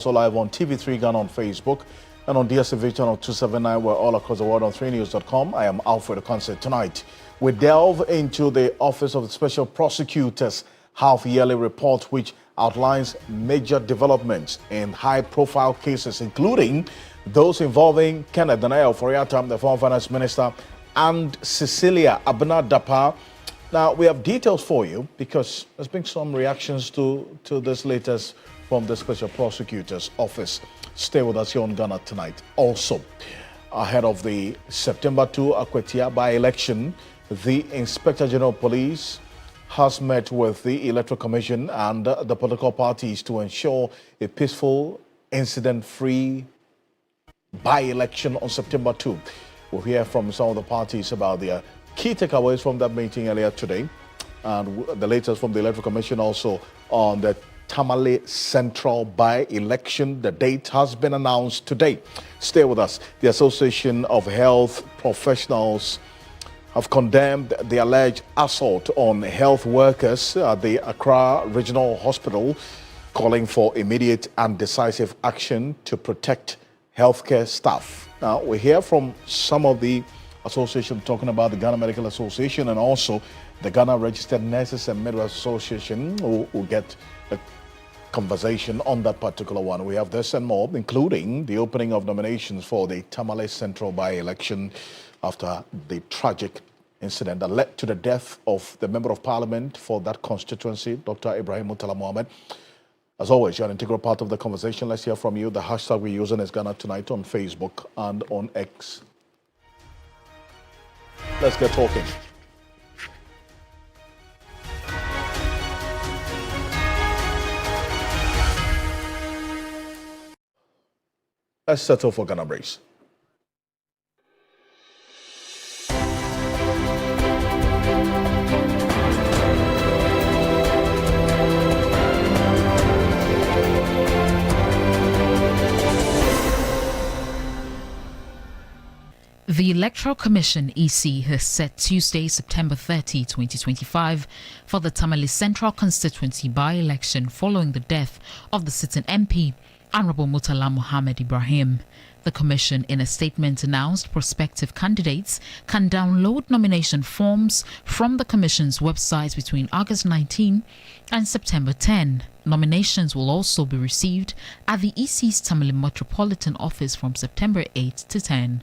Also live on TV3 Ghana on Facebook and on DSTV channel 279. We're all across the world on 3news.com. I am Alfred Ocansey. Tonight, we delve into the Office of the Special Prosecutor's half-yearly report, which outlines major developments in high-profile cases, including those involving Kenneth Ofori-Atta, the former finance minister, and Cecilia Dapaah. Now, we have details for you because there's been some reactions to this latest from the Special Prosecutor's Office. Stay with us here on Ghana Tonight. Also, ahead of the September 2 Akwatia by-election, the Inspector General of Police has met with the Electoral Commission and the political parties to ensure a peaceful, incident-free by-election on September 2. We'll hear from some of the parties about their key takeaways from that meeting earlier today, and the latest from the Electoral Commission also on the Tamale Central by-election. The date has been announced today. Stay with us. The Association of Health Professionals have condemned the alleged assault on health workers at the Accra Regional Hospital, calling for immediate and decisive action to protect healthcare staff. Now, we hear from some of the association talking about the Ghana Medical Association and also the Ghana Registered Nurses and Midwives Association, who will get a conversation on that particular one. We have this and more, including the opening of nominations for the Tamale Central by-election after the tragic incident that led to the death of the Member of Parliament for that constituency, Dr. Ibrahim Murtala Mohammed. As always, you're an integral part of the conversation. Let's hear from you. The hashtag we're using is Ghana Tonight on Facebook and on X. Let's get talking. Let's settle for Ghana Brace. The Electoral Commission (EC) has set Tuesday, September 30, 2025 for the Tamale Central constituency by-election following the death of the sitting MP, Honorable Murtala Mohammed Ibrahim. The Commission, in a statement, announced prospective candidates can download nomination forms from the Commission's website between August 19 and September 10. Nominations will also be received at the EC's Tamale Metropolitan Office from September 8 to 10.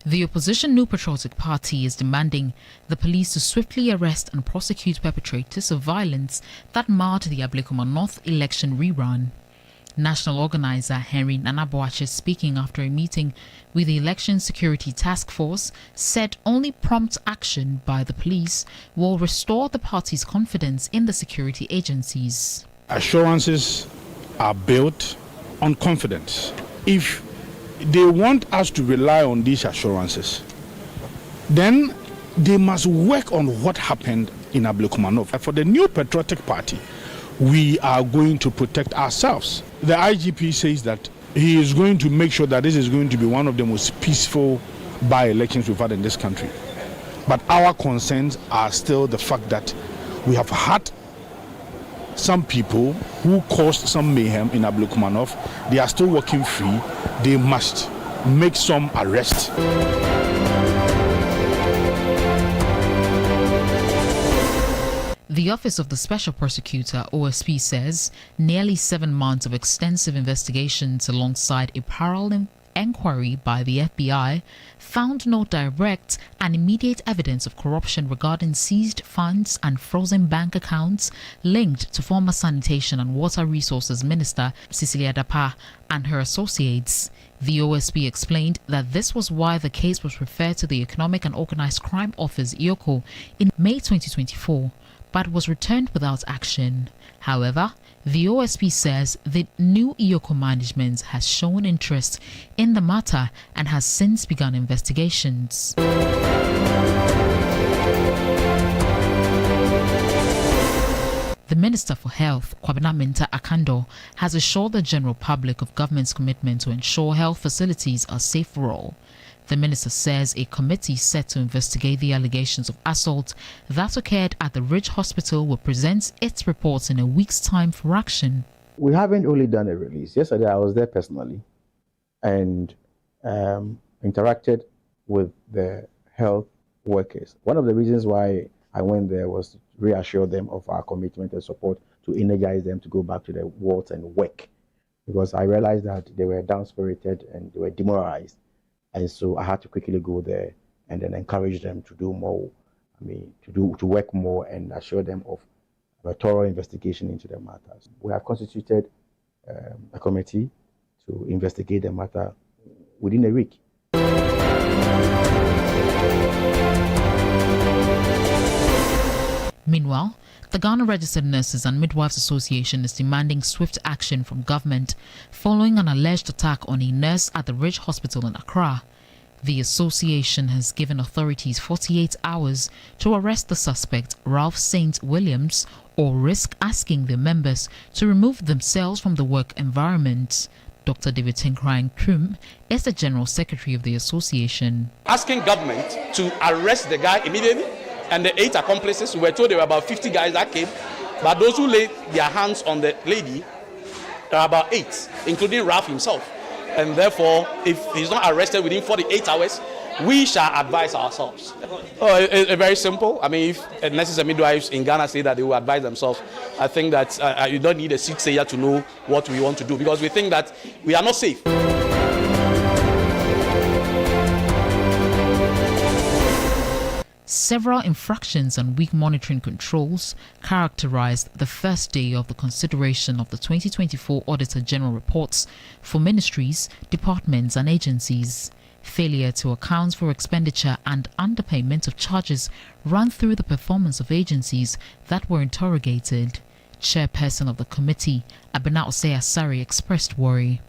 The opposition New Patriotic Party is demanding the police to swiftly arrest and prosecute perpetrators of violence that marred the Ablekuma North election rerun. National organizer Henry Nanaboache, speaking after a meeting with the Election Security Task Force, said only prompt action by the police will restore the party's confidence in the security agencies. Assurances are built on confidence. If they want us to rely on these assurances, then they must work on what happened in Ablekuma North. For the New Patriotic Party, we are going to protect ourselves. The IGP says that he is going to make sure that this is going to be one of the most peaceful by-elections we've had in this country. But our concerns are still the fact that we have had some people who caused some mayhem in Ablekuma North. They are still walking free. They must make some arrest. The Office of the Special Prosecutor, OSP, says nearly 7 months of extensive investigations alongside a parallel inquiry by the FBI found no direct and immediate evidence of corruption regarding seized funds and frozen bank accounts linked to former Sanitation and Water Resources Minister Cecilia Dapaah and her associates. The OSP explained that this was why the case was referred to the Economic and Organized Crime Office (EOCO) in May 2024, but was returned without action. However, the OSP says the new EOCO management has shown interest in the matter and has since begun investigations. The Minister for Health, Kwabena Mintah Akando, has assured the general public of government's commitment to ensure health facilities are safe for all. The minister says a committee set to investigate the allegations of assault that occurred at the Ridge Hospital will present its reports in a week's time for action. We haven't only done a release. Yesterday, I was there personally and interacted with the health workers. One of the reasons why I went there was to reassure them of our commitment and support, to energize them to go back to their wards and work, because I realized that they were down-spirited and they were demoralized. And so I had to quickly go there and then encourage them to do more, to work more, and assure them of a thorough investigation into the matters. We have constituted a committee to investigate the matter within a week. Meanwhile, the Ghana Registered Nurses and Midwives Association is demanding swift action from government following an alleged attack on a nurse at the Ridge Hospital in Accra. The association has given authorities 48 hours to arrest the suspect, Ralph St. Williams, or risk asking their members to remove themselves from the work environment. Dr. David Tinkrine-Krum is the General Secretary of the association. Asking government to arrest the guy immediately and the 8 accomplices. We were told there were about 50 guys that came, but those who laid their hands on the lady are about 8, including Ralph himself. And therefore, if he's not arrested within 48 hours, we shall advise ourselves. Oh, it's very simple. I mean, if nurses and midwives in Ghana say that they will advise themselves, I think that you don't need a soothsayer to know what we want to do, because we think that we are not safe. Several infractions and weak monitoring controls characterized the first day of the consideration of the 2024 Auditor General reports for ministries, departments and agencies. Failure to account for expenditure and underpayment of charges ran through the performance of agencies that were interrogated. Chairperson of the committee, Abena Osei Asari, expressed worry.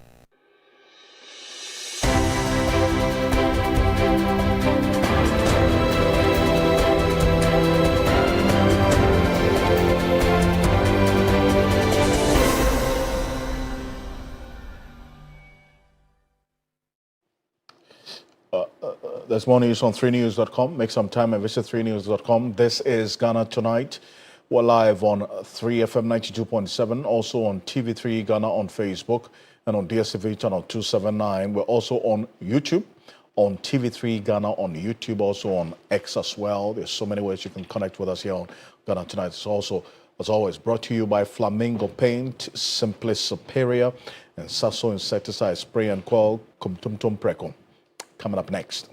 There's more news on 3news.com. Make some time and visit 3news.com. This is Ghana Tonight. We're live on 3FM 92.7, also on TV3 Ghana on Facebook and on DSTV channel 279. We're also on YouTube, on TV3 Ghana on YouTube, also on X as well. There's so many ways you can connect with us here on Ghana Tonight. It's also, as always, brought to you by Flamingo Paint, Simply Superior, and Sasso Insecticide Spray and Quell, Kumtumtum Precom. Coming up next,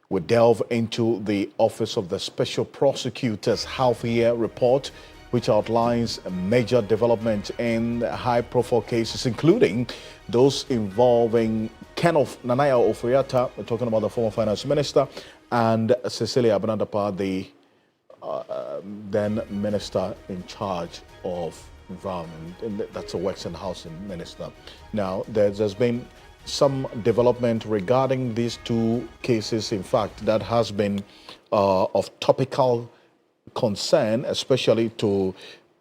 we delve into the Office of the Special Prosecutor's half-year report, which outlines a major development in high-profile cases, including those involving Kenneth Nanaya Ofori-Atta, we're talking about the former finance minister, and Cecilia Dapaah, the then minister in charge of environment, and that's a works and housing minister. Now, there's been some development regarding these two cases, in fact, that has been of topical concern, especially to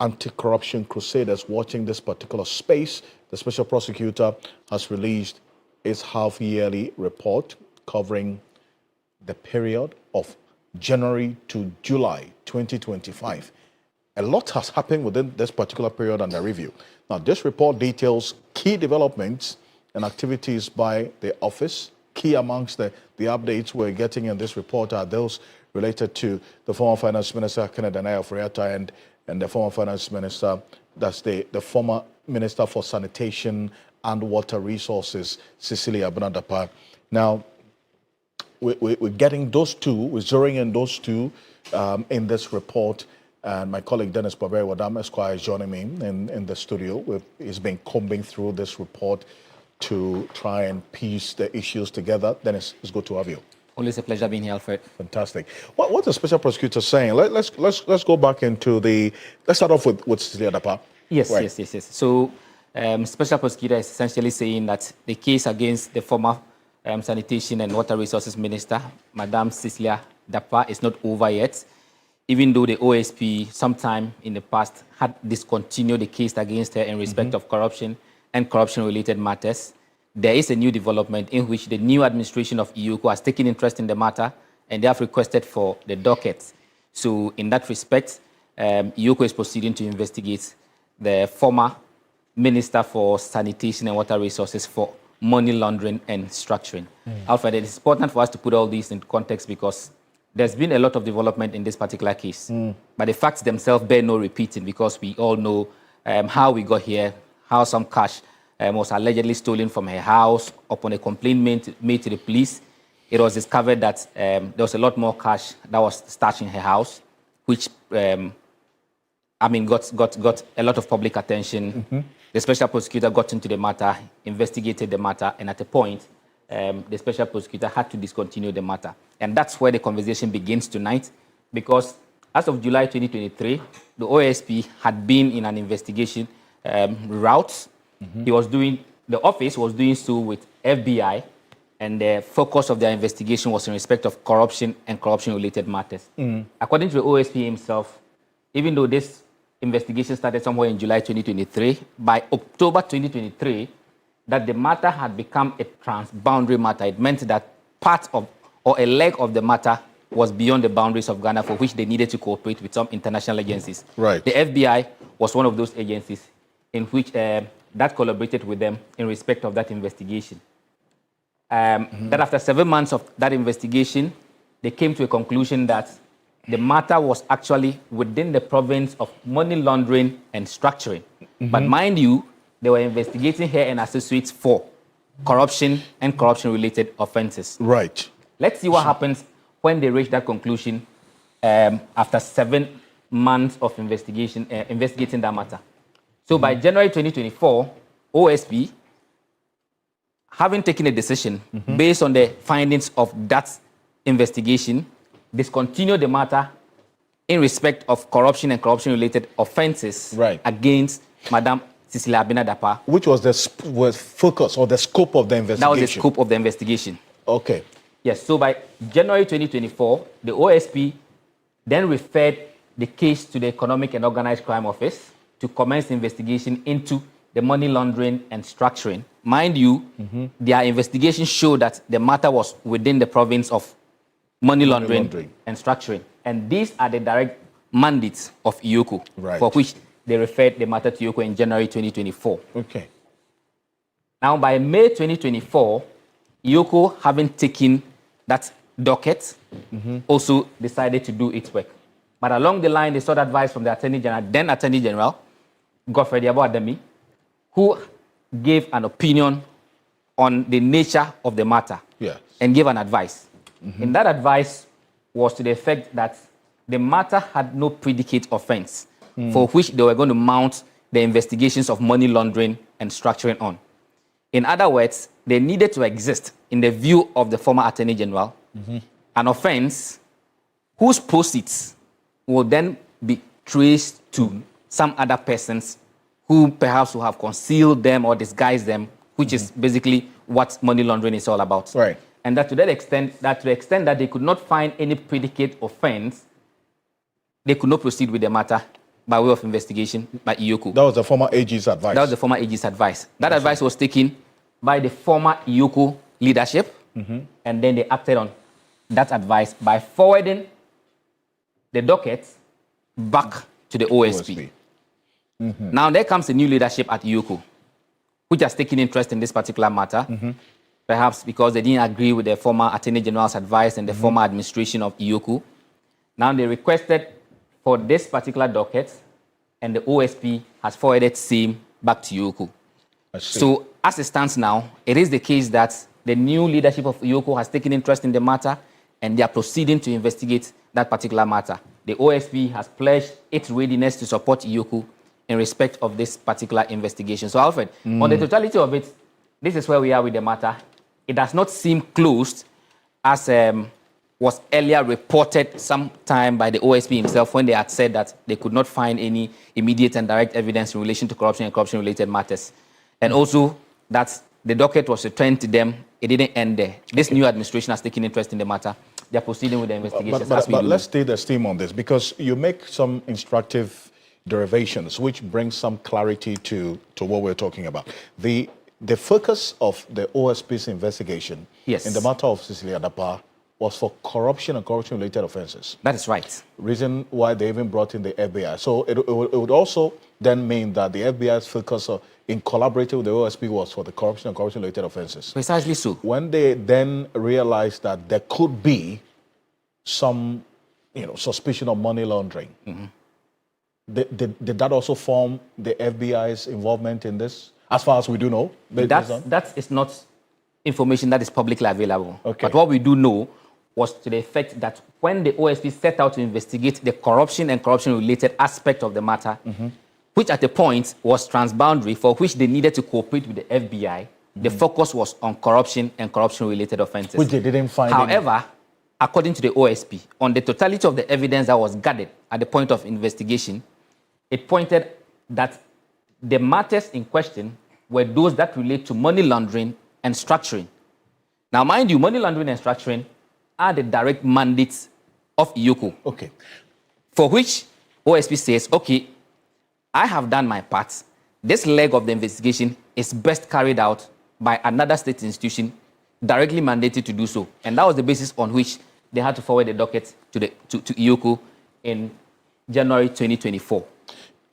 anti-corruption crusaders watching this particular space. The special prosecutor has released its half-yearly report covering the period of January to July 2025. A lot has happened within this particular period under review. Now, this report details key developments and activities by the office. Key amongst the updates we're getting in this report are those related to the former finance minister, Kenneth Nanaya Ofori-Atta, and the former finance minister, that's the former minister for sanitation and water resources, Cecilia Dapaah. Now, we're getting those two, we're zeroing in those two in this report. And my colleague Dennis Baberi-Wadam Esquire is joining me in the studio. He's been combing through this report to try and piece the issues together. Dennis, it's good to have you. Always a pleasure being here, Alfred. Fantastic. What's the special prosecutor saying? Let's go back into let's start off with Cecilia Dapaah. Yes, right. yes. So, special prosecutor is essentially saying that the case against the former sanitation and water resources minister, Madam Cecilia Dapaah, is not over yet, even though the OSP sometime in the past had discontinued the case against her in respect of corruption and corruption-related matters. there is a new development in which the new administration of EOCO has taken interest in the matter, and they have requested for the docket. So in that respect, EOCO is proceeding to investigate the former Minister for Sanitation and Water Resources for money laundering and structuring. Alfred, it is important for us to put all these into context because there's been a lot of development in this particular case. But the facts themselves bear no repeating because we all know how we got here, how some cash was allegedly stolen from her house. Upon a complaint made to the police, it was discovered that there was a lot more cash that was stashed in her house, which got a lot of public attention. The special prosecutor got into the matter, investigated the matter, and at a point, the special prosecutor had to discontinue the matter. And that's where the conversation begins tonight, because as of July 2023, the OSP had been in an investigation route. The office was doing so with FBI, and the focus of their investigation was in respect of corruption and corruption-related matters. According to the OSP himself, even though this investigation started somewhere in July 2023, by October 2023, that the matter had become a transboundary matter. It meant that part of, or a leg of the matter was beyond the boundaries of Ghana, for which they needed to cooperate with some international agencies. Right. The FBI was one of those agencies in which that collaborated with them in respect of that investigation. That after 7 months of that investigation, they came to a conclusion that the matter was actually within the province of money laundering and structuring. But mind you, they were investigating her and associates for corruption and corruption-related offenses. Right. Let's see what happens when they reach that conclusion after 7 months of investigating that matter. So by January 2024, OSP, having taken a decision based on the findings of that investigation, discontinued the matter in respect of corruption and corruption-related offenses against Madam Cecilia Dapaah. Which was the focus or the scope of the investigation? That was the scope of the investigation. Okay. Yes, so by January 2024, the OSP then referred the case to the Economic and Organized Crime Office to commence investigation into the money laundering and structuring. Mind you, their investigation showed that the matter was within the province of money laundering and structuring. And these are the direct mandates of EOCO, for which they referred the matter to EOCO in January 2024. Okay. Now, by May 2024, EOCO, having taken that docket, also decided to do its work. But along the line, they sought advice from the Attorney General, then Attorney General, Godfrey Ademi, who gave an opinion on the nature of the matter and gave an advice. And that advice was to the effect that the matter had no predicate offense for which they were going to mount the investigations of money laundering and structuring on. In other words, they needed to exist, in the view of the former Attorney General, an offense whose proceeds will then be traced to some other persons who perhaps will have concealed them or disguised them, which is basically what money laundering is all about. Right. And that to the extent that they could not find any predicate offense, they could not proceed with the matter by way of investigation by EOCO. That was the former AG's advice. That was the former AG's advice. That advice was taken by the former EOCO leadership, and then they acted on that advice by forwarding the docket back to the OSP. Now there comes a new leadership at EOCO, which has taken interest in this particular matter, perhaps because they didn't agree with the former Attorney General's advice and the former administration of EOCO. Now they requested for this particular docket, and the OSP has forwarded same back to EOCO. So as it stands now, it is the case that the new leadership of EOCO has taken interest in the matter, and they are proceeding to investigate that particular matter. The OSP has pledged its readiness to support EOCO in respect of this particular investigation. So Alfred, on the totality of it, this is where we are with the matter. It does not seem closed as was earlier reported sometime by the OSP himself when they had said that they could not find any immediate and direct evidence in relation to corruption and corruption-related matters. And also that the docket was returned to them. It didn't end there. This new administration has taken interest in the matter. They are proceeding with the investigations. But let's stay the steam on this, because you make some instructive derivations which bring some clarity to what we're talking about. The the focus of the OSP's investigation Yes. in the matter of Cecilia Dapaah was for corruption and corruption-related offenses. That is right. Reason why they even brought in the FBI. So it would also then mean that the FBI's focus in collaborating with the OSP was for the corruption and corruption-related offenses. Precisely so. When they then realized that there could be some, suspicion of money laundering, did that also form the FBI's involvement in this? As far as we do know, That is not information that is publicly available. Okay. But what we do know was to the effect that when the OSP set out to investigate the corruption and corruption-related aspect of the matter, which at the point was transboundary, for which they needed to cooperate with the FBI, the focus was on corruption and corruption-related offenses. Which they didn't find. However, according to the OSP, on the totality of the evidence that was gathered at the point of investigation, it pointed that the matters in question were those that relate to money laundering and structuring. Now, mind you, money laundering and structuring are the direct mandates of IOCO. Okay. For which OSP says, okay, I have done my part. This leg of the investigation is best carried out by another state institution directly mandated to do so. And that was the basis on which they had to forward the docket to IOCO in January 2024.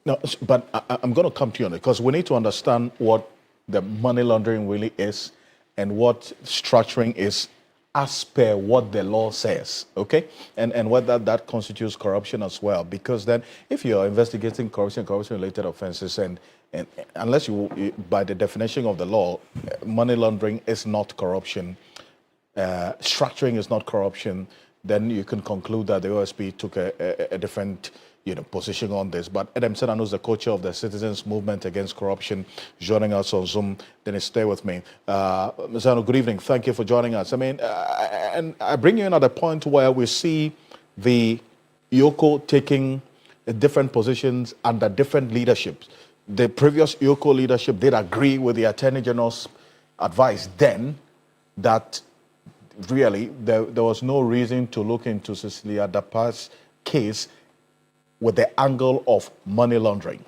No, but I'm going to come to you on it because we need to understand what the money laundering really is and what structuring is as per what the law says, okay? And whether that constitutes corruption as well. Because then if you're investigating corruption and corruption-related offenses and unless you, by the definition of the law, money laundering is not corruption, structuring is not corruption, then you can conclude that the OSP took a different position on this. But Adam Senano is the co-chair of the Citizens Movement Against Corruption, joining us on Zoom. Dennis, stay with me. Senano, good evening. Thank you for joining us. I mean, and I bring you in at a point where we see the IOCO taking different positions under different leaderships. The previous IOCO leadership did agree with the Attorney General's advice then that really there was no reason to look into Cecilia Dapaah's case with the angle of money laundering.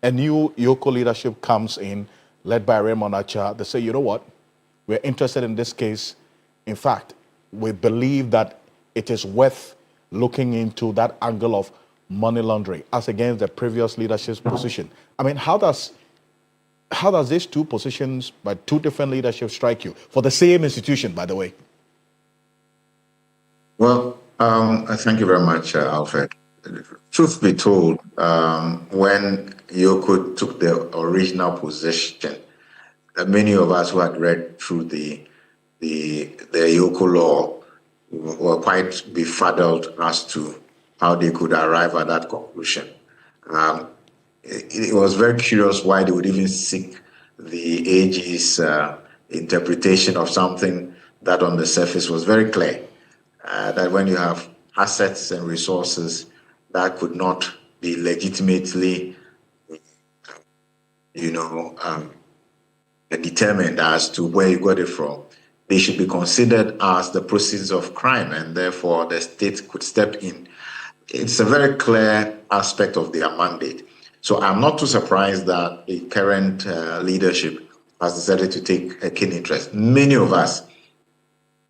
A new IOCO leadership comes in, led by Raymond Acha. They say, you know what? We're interested in this case. In fact, we believe that it is worth looking into that angle of money laundering as against the previous leadership's position. I mean, how does these two positions by two different leaderships strike you for the same institution, by the way? Well, thank you very much, Alfred. Truth be told, when IOCO took the original position, many of us who had read through the IOCO law were quite befuddled as to how they could arrive at that conclusion. It was very curious why they would even seek the AG's interpretation of something that on the surface was very clear, that when you have assets and resources that could not be legitimately, determined as to where you got it from, they should be considered as the proceeds of crime, and therefore the state could step in. It's a very clear aspect of their mandate. So I'm not too surprised that the current leadership has decided to take a keen interest. Many of us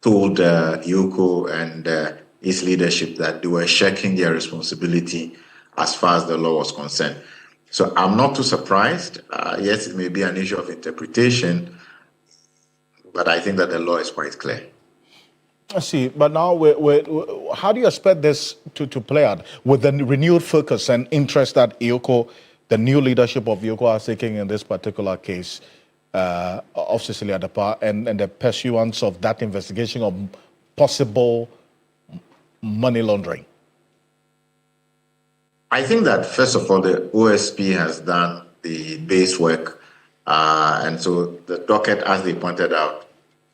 told IOCO and its leadership that they were shirking their responsibility as far as the law was concerned. So I'm not too surprised. Yes, it may be an issue of interpretation, but I think that the law is quite clear. I see, but now how do you expect this to play out with the renewed focus and interest that IOCO, the new leadership of IOCO, are taking in this particular case of Cecilia Dapaah and the pursuance of that investigation of possible money laundering? I think that, first of all, the OSP has done the base work, and so the docket, as they pointed out,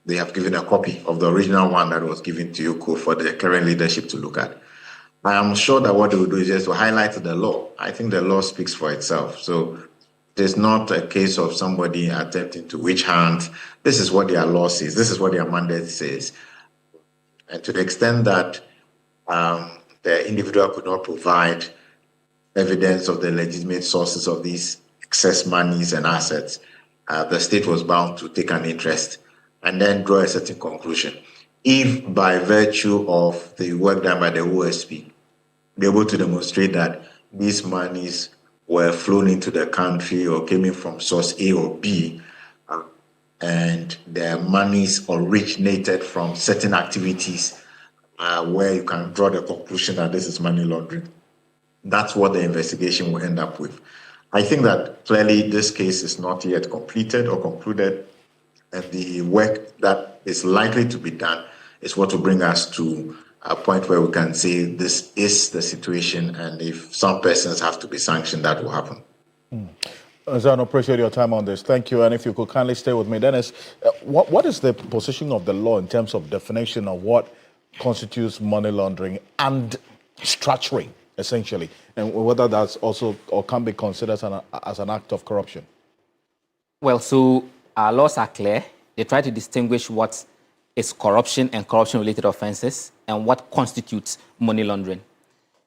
they have given a copy of the original one that was given to IOCO for the current leadership to look at. I am sure that what they will do is just to highlight the law. I think the law speaks for itself. So it is not a case of somebody attempting to witch hunt. This is what their law says. This is what their mandate says. And to the extent that the individual could not provide evidence of the legitimate sources of these excess monies and assets, the state was bound to take an interest and then draw a certain conclusion. If by virtue of the work done by the OSP, be able to demonstrate that these monies were flown into the country or came in from source A or B, and the monies originated from certain activities where you can draw the conclusion that this is money laundering, that's what the investigation will end up with. I think that clearly this case is not yet completed or concluded, and the work that is likely to be done is what will bring us to a point where we can say this is the situation, and if some persons have to be sanctioned, that will happen. Zan, I appreciate your time on this. Thank you. And if you could kindly stay with me, Dennis, what is the position of the law in terms of definition of what constitutes money laundering and structuring, essentially, and whether that's also or can be considered as an act of corruption? Well, so our laws are clear. They try to distinguish what is corruption and corruption-related offenses and what constitutes money laundering.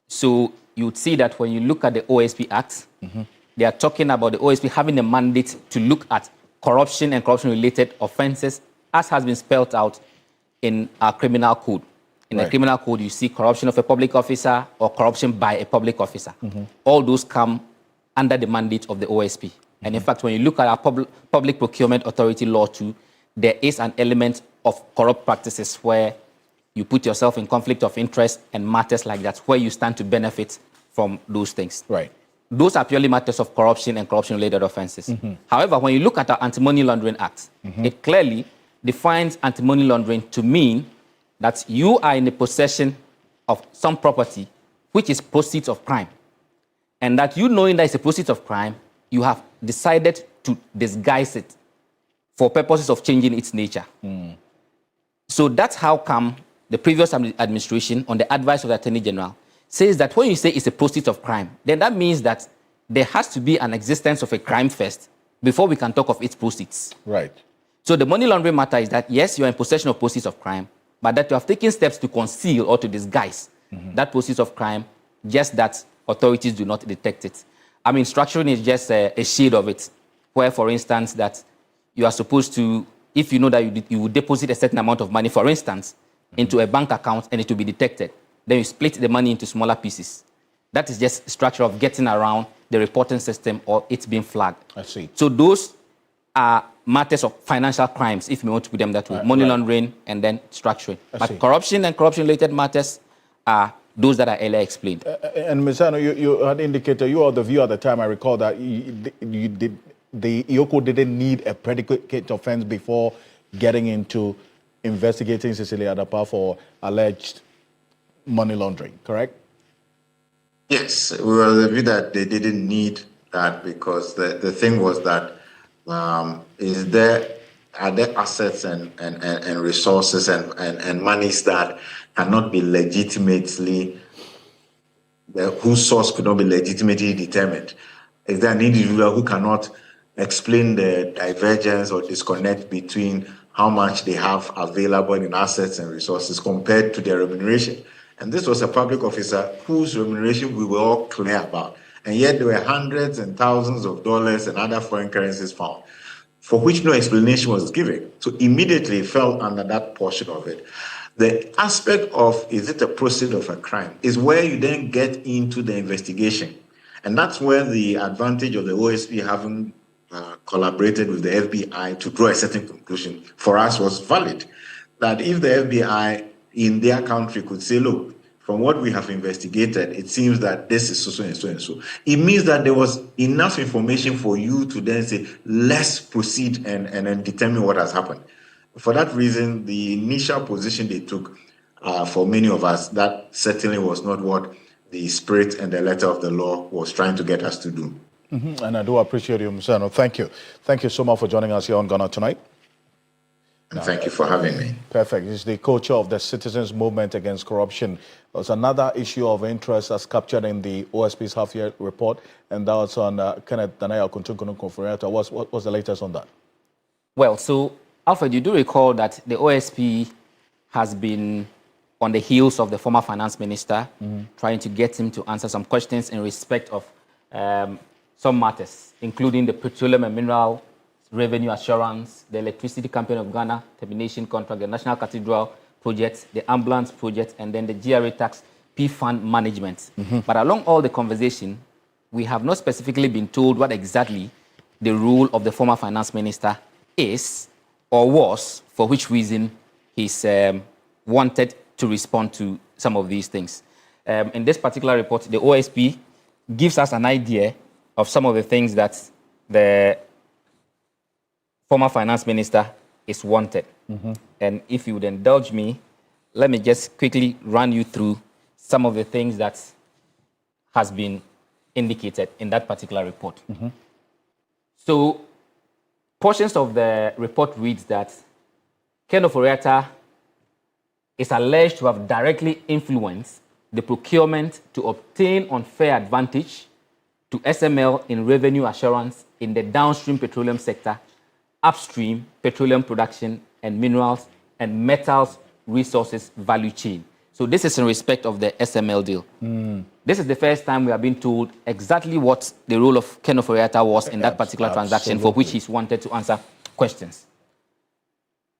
So you would see that when you look at the OSP Act, they are talking about the OSP having a mandate to look at corruption and corruption-related offenses as has been spelled out in our criminal code. In the criminal code, you see corruption of a public officer or corruption by a public officer. All those come under the mandate of the OSP. And in fact, when you look at our Public Procurement Authority Law 2, there is an element of corrupt practices where you put yourself in conflict of interest and matters like that, where you stand to benefit from those things. Right. Those are purely matters of corruption and corruption-related offenses. However, when you look at our Anti-Money Laundering Act, it clearly defines anti-money laundering to mean that you are in the possession of some property which is proceeds of crime. And that you knowing that it's a proceeds of crime, you have decided to disguise it for purposes of changing its nature. So that's how come the previous administration, on the advice of the Attorney General, says that when you say it's a proceeds of crime, then that means that there has to be an existence of a crime first before we can talk of its proceeds. Right. So the money laundering matter is that, yes, you're in possession of proceeds of crime, but that you have taken steps to conceal or to disguise that proceeds of crime, just that authorities do not detect it. I mean, structuring is just a shade of it, where, for instance, that you are supposed to, if you know that you would deposit a certain amount of money, for instance, into a bank account and it will be detected, then you split the money into smaller pieces. That is just structure of getting around the reporting system or it's being flagged. I see. So those are matters of financial crimes, if you want to put them that way, money laundering and then structuring. But corruption and corruption-related matters are those that I earlier explained. And Ms. Ano, you had indicated, you were the view at the time, I recall, that the IOCO didn't need a predicate offense before getting into investigating Cecilia Dapaah for alleged money laundering, correct? Yes, we were of the view that they didn't need that because the thing was that are there assets and resources and monies that cannot be legitimately, whose source could not be legitimately determined? Is there an individual who cannot explain the divergence or disconnect between how much they have available in assets and resources compared to their remuneration? And this was a public officer whose remuneration we were all clear about. And yet there were hundreds and thousands of dollars and other foreign currencies found, for which no explanation was given. So immediately it fell under that portion of it. The aspect of, is it a proceed of a crime, is where you then get into the investigation. And that's where the advantage of the OSP having collaborated with the FBI to draw a certain conclusion for us was valid. That if the FBI in their country could say, look, from what we have investigated, it seems that this is so and so and so. It means that there was enough information for you to then say, let's proceed and then determine what has happened. For that reason, the initial position they took, for many of us, that certainly was not what the spirit and the letter of the law was trying to get us to do. And I do appreciate you, Mr. Ano. Thank you. Thank you so much for joining us here on Ghana Tonight. And thank you for having me. Perfect. He's the co-chair of the Citizens Movement Against Corruption. There's another issue of interest that's captured in the OSP's half-year report, and that was on Kenneth Danaya Kuntunkunun Ofori-Atta. What's the latest on that? Well, so, Alfred, you do recall that the OSP has been on the heels of the former finance minister, trying to get him to answer some questions in respect of some matters, including the Petroleum and Mineral revenue assurance, the Electricity Company of Ghana termination contract, the National Cathedral project, the ambulance project, and then the GRA tax P-fund management. But along all the conversation, we have not specifically been told what exactly the role of the former finance minister is or was, for which reason he's wanted to respond to some of these things. In this particular report, the OSP gives us an idea of some of the things that the former finance minister is wanted. And if you would indulge me, let me just quickly run you through some of the things that has been indicated in that particular report. So portions of the report reads that Ken Ofori-Atta is alleged to have directly influenced the procurement to obtain unfair advantage to SML in revenue assurance in the downstream petroleum sector, upstream petroleum production and minerals and metals resources value chain. So this is in respect of the SML deal. This is the first time we have been told exactly what the role of Ken Ofori-Atta was in that particular transaction for which he's wanted to answer questions.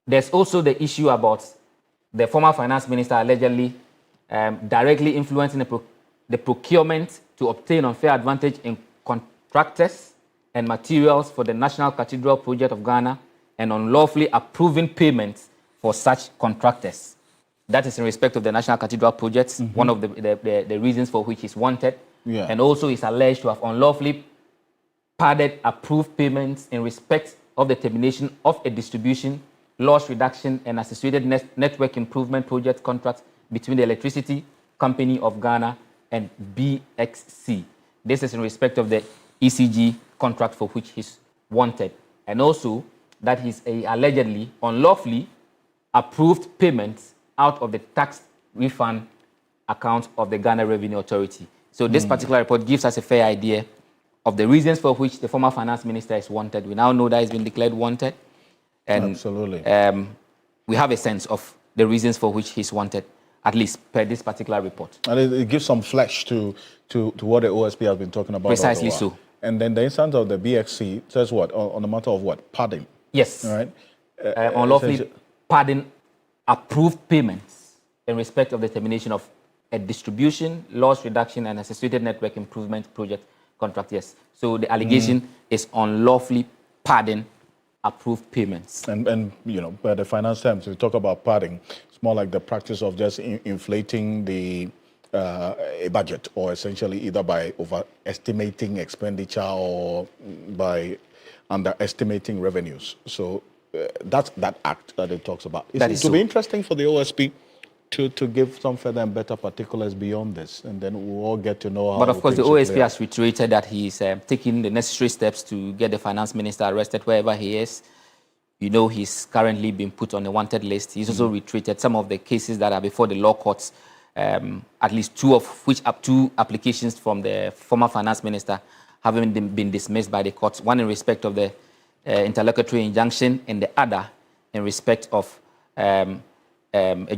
There's also the issue about the former finance minister allegedly directly influencing the procurement to obtain unfair advantage in contractors and materials for the National Cathedral project of Ghana and unlawfully approving payments for such contractors. That is in respect of the National Cathedral project, one of the reasons for which he's wanted. And also is alleged to have unlawfully padded approved payments in respect of the termination of a distribution, loss reduction, and associated network improvement project contract between the Electricity Company of Ghana and BXC. This is in respect of the ECG contract for which he's wanted. And also that he's allegedly unlawfully approved payments out of the tax refund account of the Ghana Revenue Authority. So this particular report gives us a fair idea of the reasons for which the former finance minister is wanted. We now know that he's been declared wanted. And absolutely. We have a sense of the reasons for which he's wanted, at least per this particular report. And it gives some flesh to what the OSP has been talking about. Precisely so. And then the instance of the BXC says what? On the matter of what? Padding. Yes. All right. Unlawfully padding approved payments in respect of the termination of a distribution, loss reduction, and associated network improvement project contract. Yes. So the allegation is unlawfully padding approved payments. And you know, by the finance terms, we talk about padding. It's more like the practice of just inflating the a budget, or essentially either by overestimating expenditure or by underestimating revenues. So that's that act that it talks about. It will be interesting for the OSP to give some further and better particulars beyond this, and then we'll all get to know how. But of course, the OSP has reiterated that he's taking the necessary steps to get the finance minister arrested wherever he is. You know, he's currently been put on the wanted list. He's also reiterated some of the cases that are before the law courts, at least two applications from the former finance minister having been dismissed by the courts, one in respect of the interlocutory injunction and the other in respect of a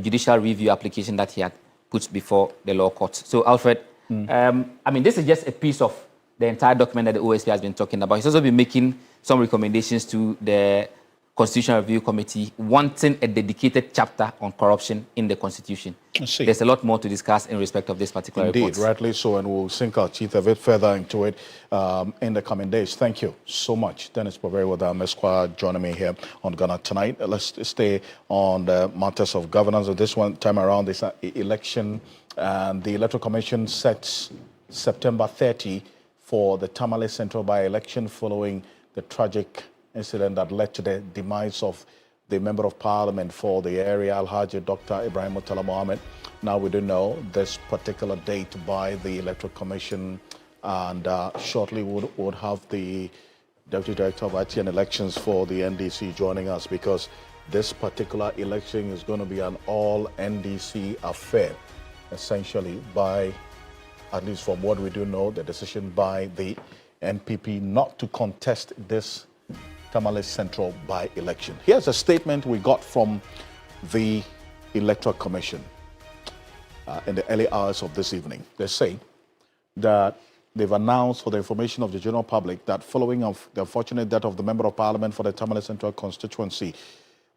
judicial review application that he had put before the law courts. So, Alfred, I mean, this is just a piece of the entire document that the OSP has been talking about. He's also been making some recommendations to the Constitutional Review Committee, wanting a dedicated chapter on corruption in the Constitution. There's a lot more to discuss in respect of this particular report. Indeed, rightly so, and we'll sink our teeth a bit further into it in the coming days. Thank you so much. Dennis Poveri with our Esquire joining me here on Ghana Tonight. Let's stay on the matters of governance. This one time around, this election, and the Electoral Commission sets September 30 for the Tamale Central by-election following the tragic incident that led to the demise of the Member of Parliament for the area, Alhaji Dr. Ibrahim Murtala Mohammed. Now we do know this particular date by the Electoral Commission, and shortly would have the Deputy Director of IT and Elections for the NDC joining us, because this particular election is going to be an all-NDC affair, essentially, by, at least from what we do know, the decision by the NPP not to contest this Tamale Central by-election. Here's a statement we got from the Electoral Commission in the early hours of this evening. They say that they've announced for the information of the general public that following of the unfortunate death of the Member of Parliament for the Tamale Central constituency,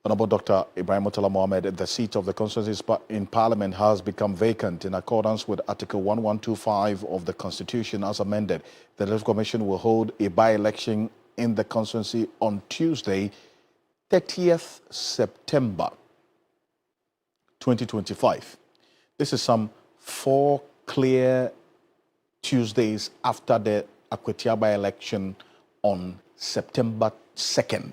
Honorable Dr. Ibrahim Murtala Mohammed, the seat of the constituency in Parliament has become vacant in accordance with Article 1125 of the Constitution as amended. The Electoral Commission will hold a by-election in the constituency on Tuesday, 30th September 2025. This is some 4 clear Tuesdays after the Akwatia by-election on September 2nd.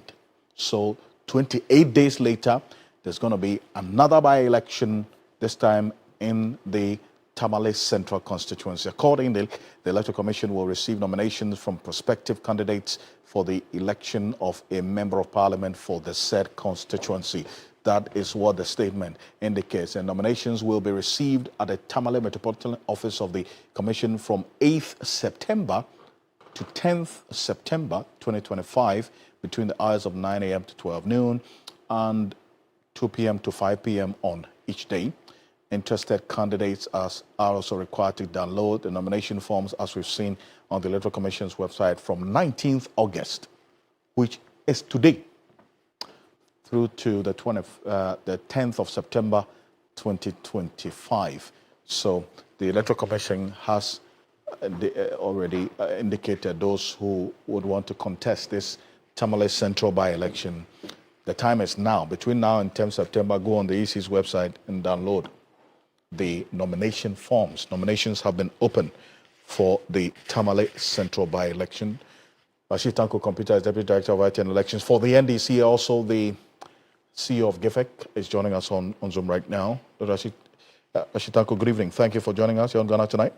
So 28 days later, there's going to be another by-election, this time in the Tamale Central constituency. Accordingly, the Electoral Commission will receive nominations from prospective candidates for the election of a Member of Parliament for the said constituency. That is what the statement indicates. And nominations will be received at the Tamale Metropolitan Office of the Commission from 8th September to 10th September 2025 between the hours of 9 a.m. to 12 noon and 2 p.m. to 5 p.m. on each day. Interested candidates are also required to download the nomination forms, as we've seen on the Electoral Commission's website, from 19th August, which is today, through to the 10th of September 2025. So the Electoral Commission has already indicated those who would want to contest this Tamale Central by-election. The time is now. Between now and 10th September, go on the EC's website and download the nomination forms. Nominations have been open for the Tamale Central by-election. Rashid Tanko Computer is Deputy Director of IT and Elections for the NDC. Also, the CEO of GIFEC is joining us on Zoom right now. Rashid Tanko, good evening. Thank you for joining us. You're on Ghana tonight.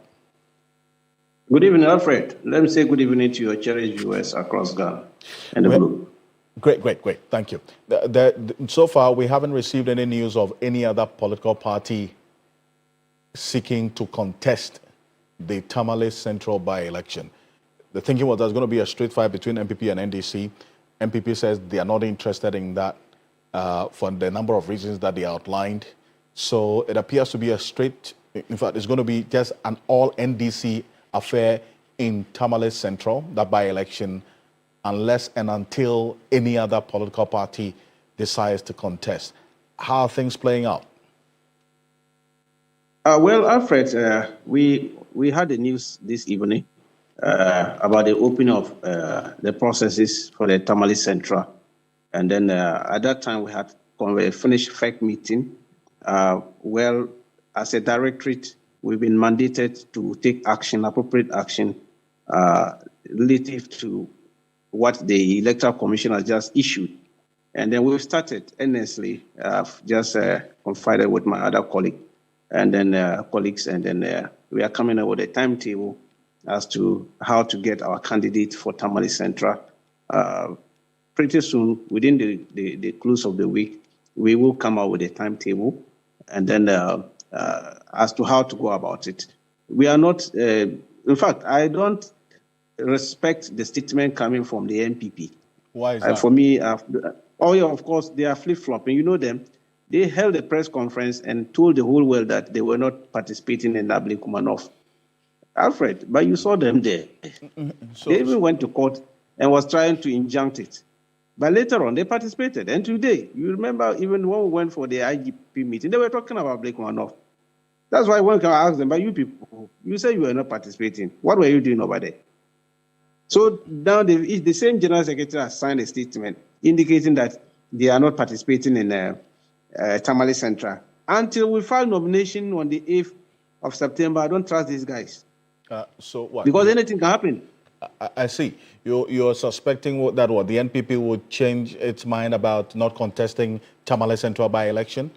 Good evening, Alfred. Let me say good evening to your cherished viewers across Ghana and the globe. Great. Thank you. So far, we haven't received any news of any other political party seeking to contest the Tamale Central by-election. The thinking was there's going to be a straight fight between MPP and NDC. MPP says they are not interested in that for the number of reasons that they outlined. So it appears to be a straight, in fact, it's going to be just an all NDC affair in Tamale Central, that by-election, unless and until any other political party decides to contest. How are things playing out? Well, Alfred, we had the news this evening about the opening of the processes for the Tamale Central. And then at that time, we had a finished FEC meeting. Well, as a directorate, we've been mandated to take action, appropriate action, relative to what the Electoral Commission has just issued. And then we've started earnestly. I've just confided with my other colleague and then colleagues, and then we are coming up with a timetable as to how to get our candidate for Tamale Central. Pretty soon, within the close of the week, we will come out with a timetable, and then as to how to go about it. We are not, in fact, I don't respect the statement coming from the NPP. Why is that? For me, oh yeah, of course, they are flip-flopping. You know them. They held a press conference and told the whole world that they were not participating in Ablekuma North. Alfred, but you saw them there. They even went to court and was trying to injunct it. But later on, they participated. And today, you remember even when we went for the IGP meeting, they were talking about Ablekuma North. That's why when I asked them, but you people, you say you were not participating. What were you doing over there? So now the same General Secretary has signed a statement indicating that they are not participating in Tamale Central. Until we file nomination on the 8th of September, I don't trust these guys. So what? Because anything can happen. I see. You're suspecting that the NPP would change its mind about not contesting Tamale Central by-election?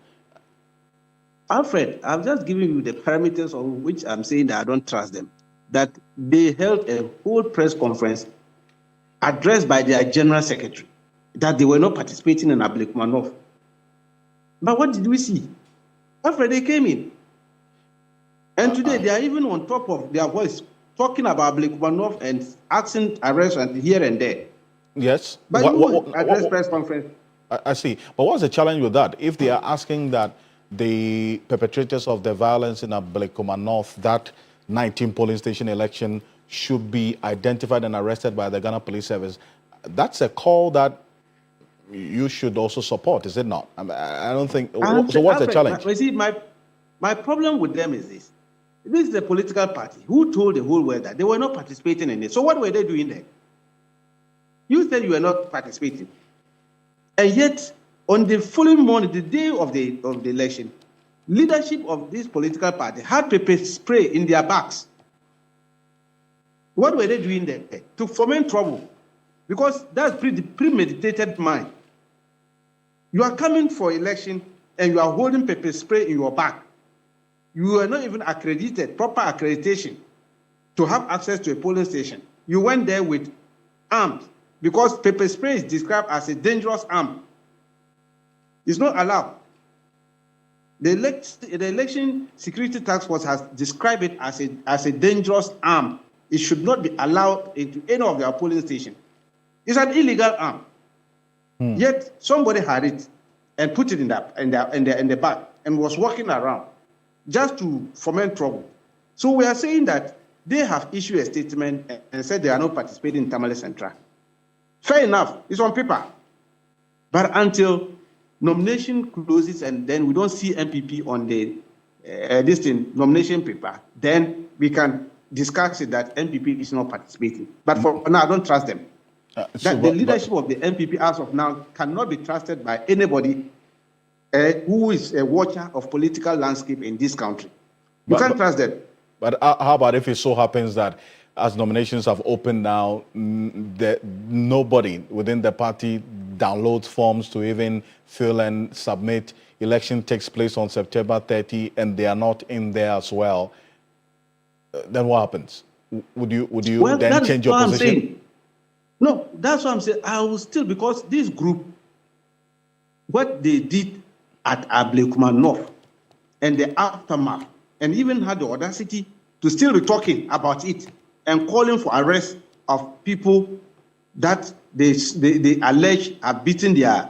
Alfred, I'm just giving you the parameters on which I'm saying that I don't trust them. That they held a whole press conference addressed by their General Secretary that they were not participating in Ablekuma North. But what did we see? Alfred, they came in. And today they are even on top of their voice talking about Ablekuma North and asking arrests here and there. Yes. But you address press conference. I see. But what's the challenge with that? If they are asking that the perpetrators of the violence in Ablekuma North, that 19 polling station election, should be identified and arrested by the Ghana Police Service. That's a call that you should also support, is it not? I don't think. So what's the challenge? You see, my problem with them is this. This is a political party who told the whole world that they were not participating in it. So what were they doing there? You said you were not participating. And yet, on the following morning, the day of the election, leadership of this political party had pepper spray in their bags. What were they doing there? To foment trouble. Because that's premeditated mind. You are coming for election and you are holding pepper spray in your bag. You are not even accredited, proper accreditation to have access to a polling station. You went there with arms because pepper spray is described as a dangerous arm. It's not allowed. The election security task force has described it as a dangerous arm. It should not be allowed into any of their polling stations. It's an illegal arm. Yet somebody had it and put it in the bag and was walking around just to foment trouble. So we are saying that they have issued a statement and said they are not participating in Tamale Central. Fair enough, it's on paper. But until nomination closes and then we don't see MPP on the nomination paper, then we can discuss it that MPP is not participating. But for now, I don't trust them. The leadership of the MPP as of now cannot be trusted by anybody who is a watcher of political landscape in this country. You can't trust them. But how about if it so happens that as nominations have opened now, nobody within the party downloads forms to even fill and submit? Election takes place on September 30 and they are not in there as well. Then what happens? Would you then change your position? No, that's what I'm saying. I will still, because this group, what they did at Ablekuma North and the aftermath, and even had the audacity to still be talking about it and calling for arrest of people that they allege have beaten their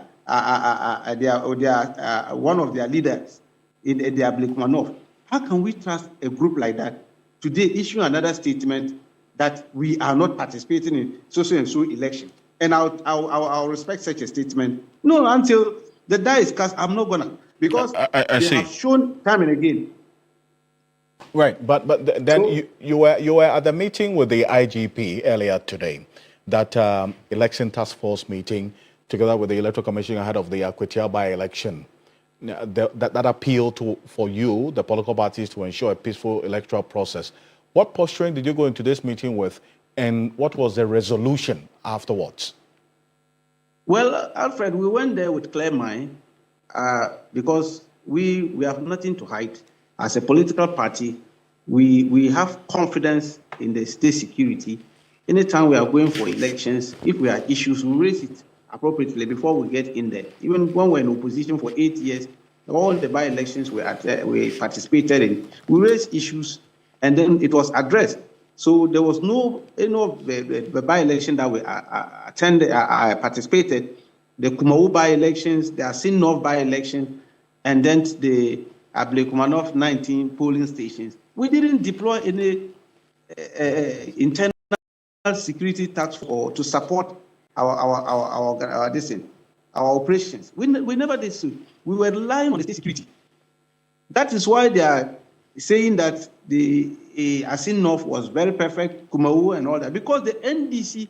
one of their leaders in the Ablekuma North. How can we trust a group like that today issue another statement that we are not participating in so-and-so election? And I'll respect such a statement. No, until the die is cast, I'm not gonna, because they have shown time and again. Right, but then so, you were at the meeting with the IGP earlier today, that election task force meeting, together with the Electoral Commission ahead of the Akwatia by-election. That appeal for you, the political parties, to ensure a peaceful electoral process. What posturing did you go into this meeting with, and what was the resolution afterwards? Well, Alfred, we went there with clear mind because we have nothing to hide. As a political party, we have confidence in the state security. Anytime we are going for elections, if we have issues, we raise it appropriately before we get in there. Even when we're in opposition for 8 years, all the by-elections we participated in, we raised issues and then it was addressed. So there was no the by-election that we I participated, the Kumawu by-elections, the Asin North by-election, and then the Ablekuma North 19 polling stations. We didn't deploy any internal security task force to support our operations. We never did so. We were relying on the state security. That is why they are saying that the Asin North was very perfect, Kumawu and all that, because the NDC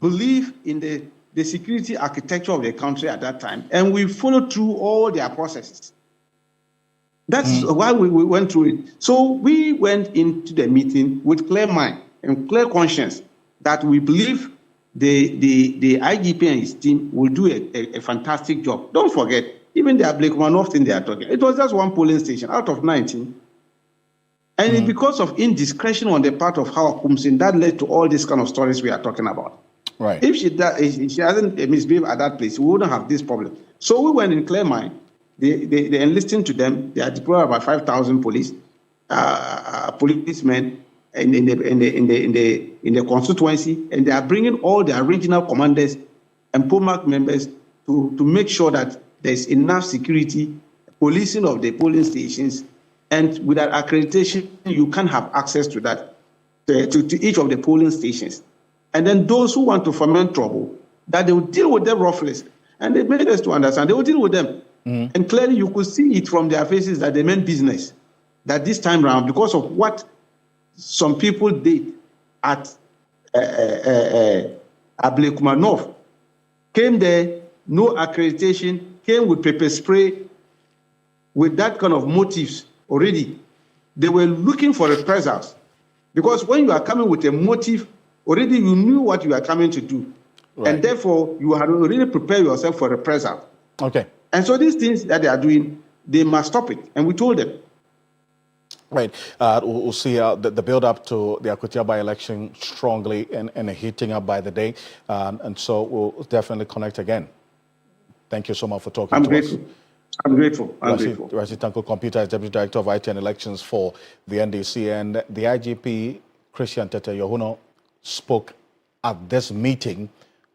believed in the security architecture of the country at that time, and we followed through all their processes. That's why we went through it. So we went into the meeting with clear mind and clear conscience that we believe the IGP and his team will do a fantastic job. Don't forget, even the Ablekuma North thing they are talking, it was just one polling station out of 19. And it's because of indiscretion on the part of Howard Kumsin that led to all these kind of stories we are talking about. Right. If she hasn't misbehaved at that place, we wouldn't have this problem. So we went in clear mind. They enlisting to them. They are deployed about 5,000 policemen in the constituency, and they are bringing all their regional commanders and POMAC members to make sure that there's enough security, policing of the polling stations, and without accreditation, you can't have access to that. to each of the polling stations. And then those who want to foment trouble, that they will deal with them roughly. And they made us to understand, they will deal with them. And clearly you could see it from their faces that they meant business. That this time around, because of what some people did at Ablekuma North, came there, no accreditation, came with pepper spray, with that kind of motives already. They were looking for reprisals. Because when you are coming with a motive, already you knew what you are coming to do. Right. And therefore, you had already prepared yourself for reprisal. Okay. And so these things that they are doing, they must stop it. And we told them. Right. We'll see the build-up to the Akwatia by-election strongly and heating up by the day. And so we'll definitely connect again. Thank you so much for talking to us. I'm grateful. Grateful. Rashid Tanko Computer is Deputy Director of IT and Elections for the NDC. And the IGP, Christian Tete Yohuno, spoke at this meeting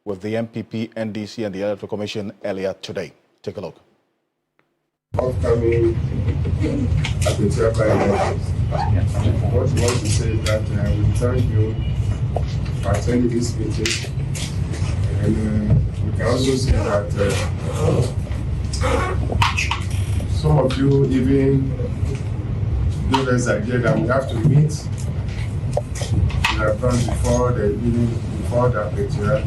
with the MPP, NDC, and the Electoral Commission earlier today. Take a look. Upcoming Akwatia by-elections. What we want to say is that we thank you for attending this meeting. And we can also say that some of you even gave us the idea that we have to meet in advance before the Akwatia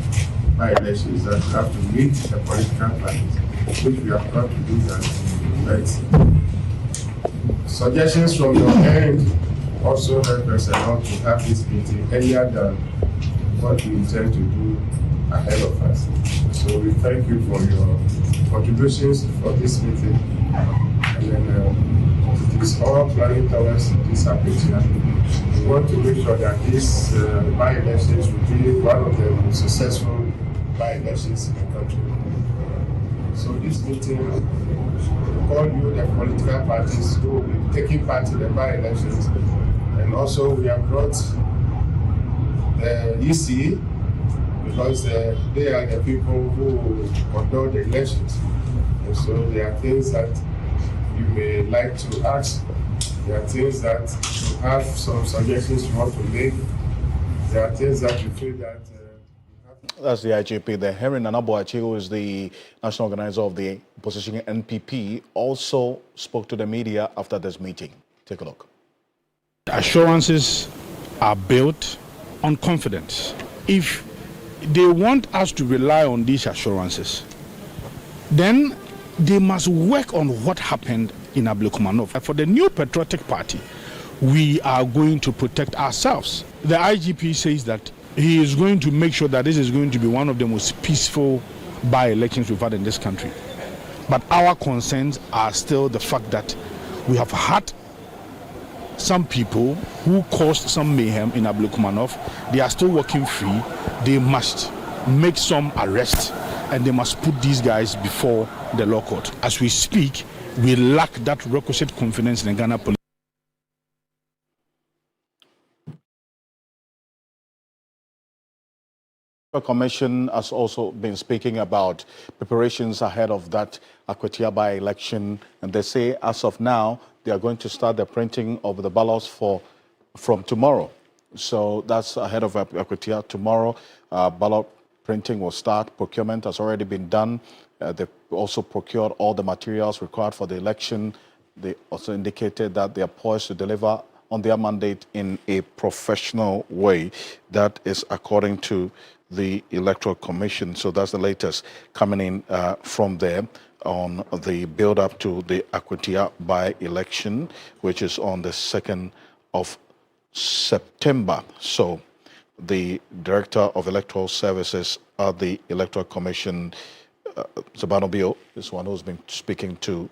by-elections, that we have to meet the political parties, which we have got to do that. But suggestions from your end also help us along to have this meeting earlier than what we intend to do ahead of us. So we thank you for your contributions for this meeting. And then it is all planning towards this Akwatia. We want to make sure that these by-elections will be one of the most successful by-elections in the country. So this meeting call you the political parties who will be taking part in the by-elections. And also we have brought the EC, because they are the people who conduct the elections. And so there are things that you may like to ask. There are things that you have some suggestions you want to make. There are things that you feel that that's the IGP there. Henry Nanaboachi, who is the national organizer of the opposition NPP, also spoke to the media after this meeting. Take a look. Assurances are built on confidence. If they want us to rely on these assurances, then they must work on what happened in Ablekuma North. For the new patriotic party, we are going to protect ourselves. The IGP says that he is going to make sure that this is going to be one of the most peaceful by-elections we've had in this country. But our concerns are still the fact that we have had some people who caused some mayhem in Ablekuma North. They are still walking free. They must make some arrests and they must put these guys before the law court. As we speak, we lack that requisite confidence in the Ghana police. The Commission has also been speaking about preparations ahead of that Akwatia by-election, and they say as of now they are going to start the printing of the ballots from tomorrow. So that's ahead of Akwatia. Tomorrow, ballot printing will start. Procurement has already been done. They've also procured all the materials required for the election. They also indicated that they are poised to deliver on their mandate in a professional way. That is according to the Electoral Commission. So that's the latest coming in from there on the build-up to the Akwatia by-election, which is on the 2nd of September. So the Director of Electoral Services at the Electoral Commission, Zabano Bio, is one who's been speaking to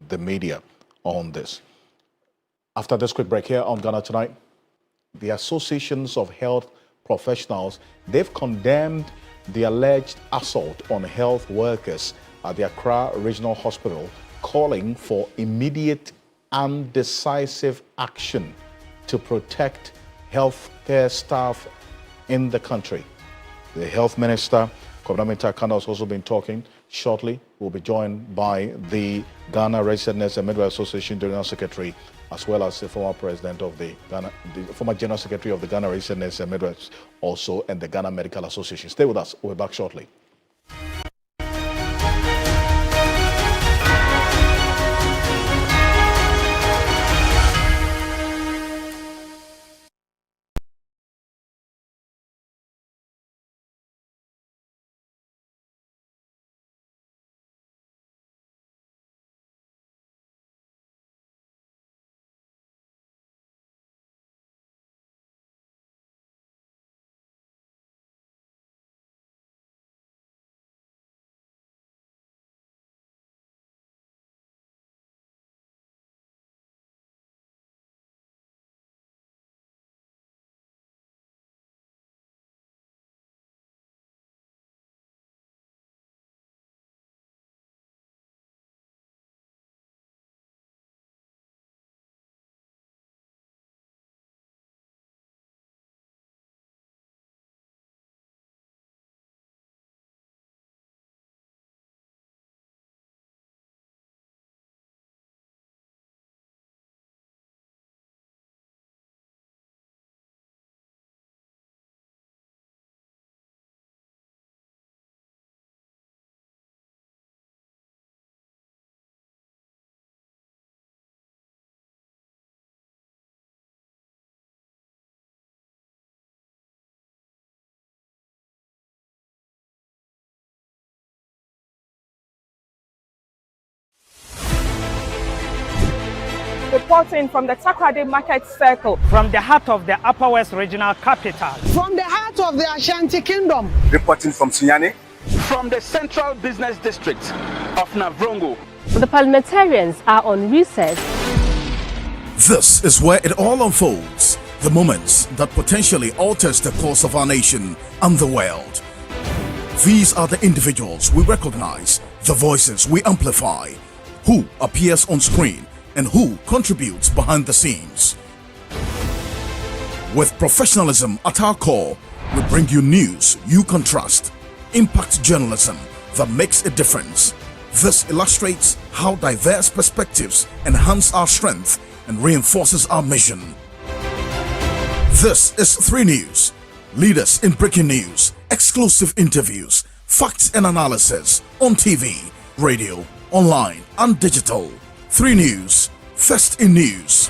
the media on this. After this quick break here on Ghana Tonight, the associations of health professionals, they've condemned the alleged assault on health workers at the Accra Regional Hospital, calling for immediate and decisive action to protect healthcare staff in the country. The Health Minister, Kwabena Mintah Kanda, has also been talking. Shortly, we'll be joined by the Ghana Registered Nurse and Midwife Association General Secretary, as well as the former president of the former General Secretary of the Ghana Registered Nurse and Midwives, also, and the Ghana Medical Association. Stay with us. We'll be back shortly. Reporting from the Takoradi Market Circle. From the heart of the Upper West Regional Capital. From the heart of the Ashanti Kingdom. Reporting from Sunyani. From the Central Business District of Navrongo. The parliamentarians are on recess. This is where it all unfolds. The moments that potentially alters the course of our nation and the world. These are the individuals we recognize, the voices we amplify, who appears on screen and who contributes behind the scenes. With professionalism at our core, we bring you news you can trust, impact journalism that makes a difference. This illustrates how diverse perspectives enhance our strength and reinforces our mission. This is 3 News, leaders in breaking news, exclusive interviews, facts and analysis on TV, radio, online and digital. 3 News, first in news.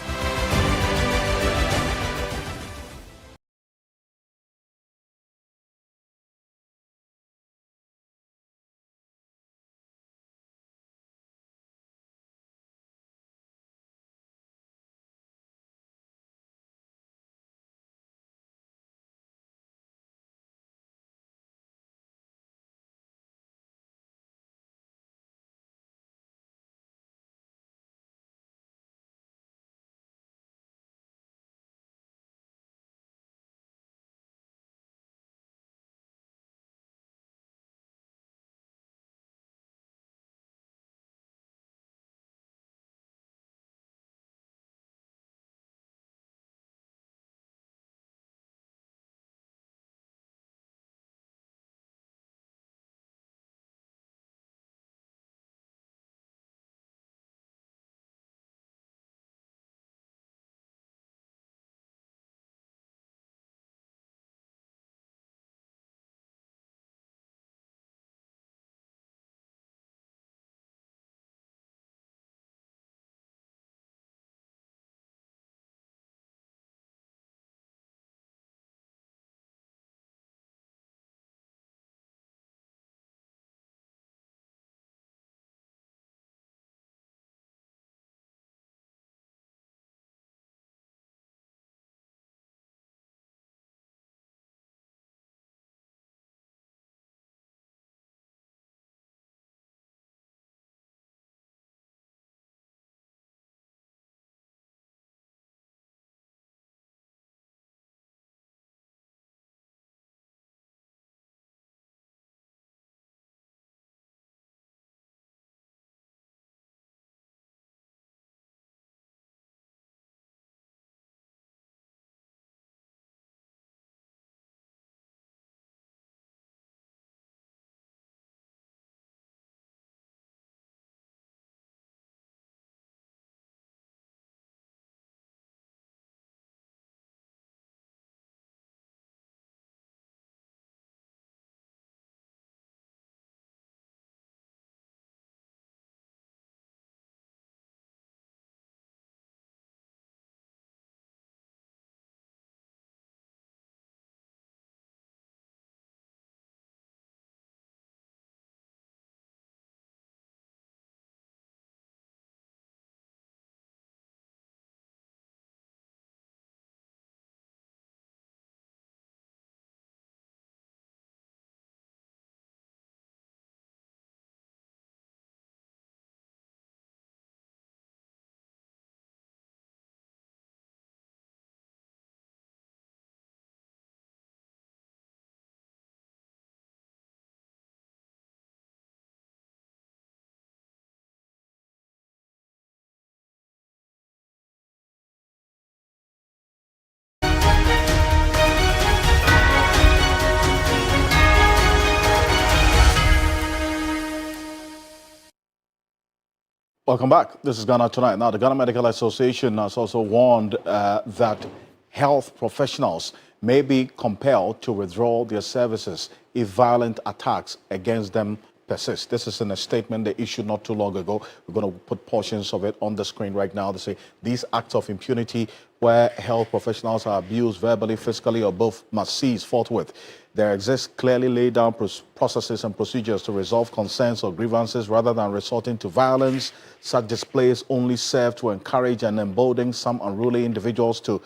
Welcome back. This is Ghana Tonight. Now, the Ghana Medical Association has also warned that health professionals may be compelled to withdraw their services if violent attacks against them persist. This is in a statement they issued not too long ago. We're going to put portions of it on the screen right now. They say these acts of impunity where health professionals are abused verbally, physically, or both must cease forthwith. There exist clearly laid down processes and procedures to resolve concerns or grievances rather than resorting to violence. Such displays only serve to encourage and embolden some unruly individuals to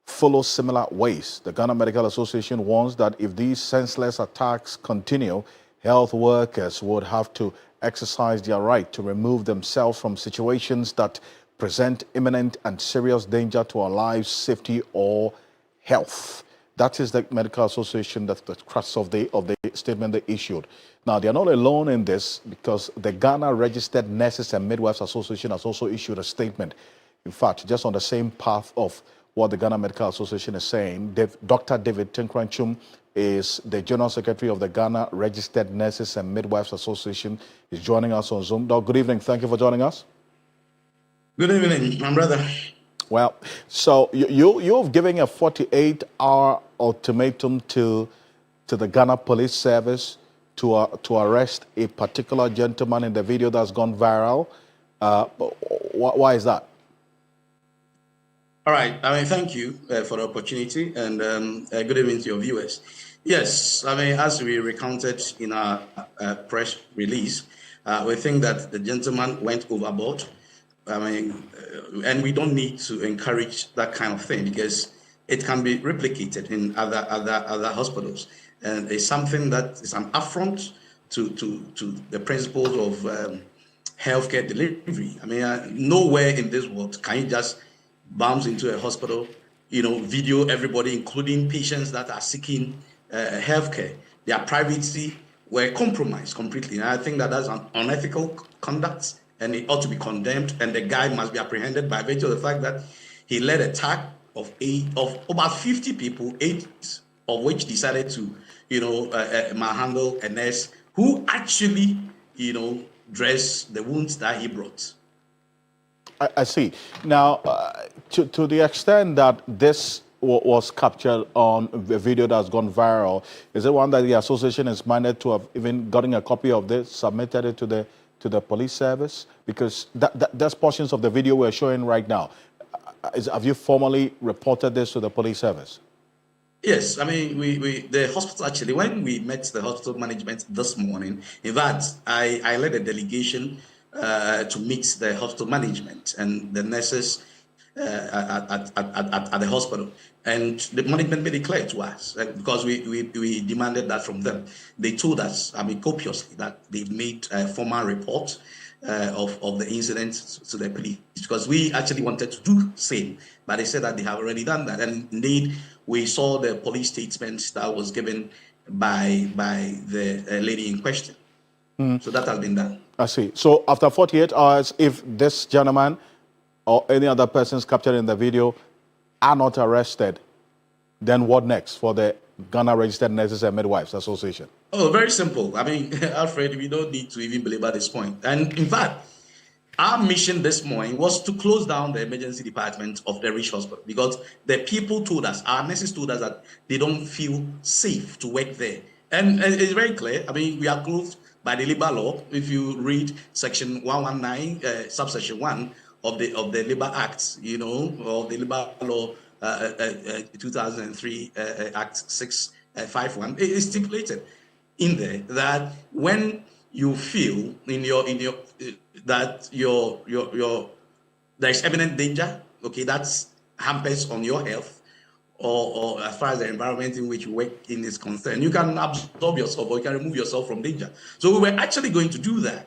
follow similar ways. The Ghana Medical Association warns that if these senseless attacks continue, health workers would have to exercise their right to remove themselves from situations that present imminent and serious danger to our lives, safety, or health. That is the Medical Association, that's the crux of the statement they issued. Now, they are not alone in this because the Ghana Registered Nurses and Midwives Association has also issued a statement. In fact, just on the same path of what the Ghana Medical Association is saying, Dr. David Tinkranchum is the General Secretary of the Ghana Registered Nurses and Midwives Association. He's joining us on Zoom. Doc, good evening. Thank you for joining us. Good evening, my brother. Well, so you've given a 48-hour ultimatum to the Ghana Police Service to arrest a particular gentleman in the video that's gone viral. Why is that? All right. I mean, thank you for the opportunity, and good evening to your viewers. Yes, I mean, as we recounted in our press release, we think that the gentleman went overboard. I mean, and we don't need to encourage that kind of thing because it can be replicated in other hospitals, and it's something that is an affront to the principles of healthcare delivery. I mean, nowhere in this world can you just bounce into a hospital, video everybody, including patients that are seeking healthcare. Their privacy were compromised completely, and I think that that's an unethical conduct. And it ought to be condemned, and the guy must be apprehended by virtue of the fact that he led an attack of about 50 people, 8 of which decided to, manhandle a nurse who actually, dressed the wounds that he brought. I see. Now, to the extent that this was captured on the video that's gone viral, is it one that the association is minded to have even gotten a copy of this, submitted it to the police service? Because that's portions of the video we're showing right now. Have you formally reported this to the police service? Yes, I mean, the hospital actually, when we met the hospital management this morning, in fact, I led a delegation to meet the hospital management and the nurses at the hospital. And the management made it clear to us, because we demanded that from them. They told us, I mean, copiously, that they've made a formal report of the incident to the police, because we actually wanted to do the same, but they said that they have already done that. And indeed, we saw the police statement that was given by the lady in question. So that has been done. I see. So after 48 hours, if this gentleman or any other persons captured in the video are not arrested, then what next for the Ghana Registered Nurses and Midwives Association? Oh, very simple. I mean, Alfred, we don't need to even belabor this point. And in fact, our mission this morning was to close down the emergency department of the Rich Hospital, because the people told us, our nurses told us, that they don't feel safe to work there. And it's very clear. I mean, we are closed by the labor law. If you read section 119, subsection 1 of the Labor Act, or the Labor Law 2003 Act 651, it is stipulated in there that when you feel that there's imminent danger, okay, that's hampers on your health, or as far as the environment in which you work in is concerned, you can absorb yourself or you can remove yourself from danger. So we were actually going to do that,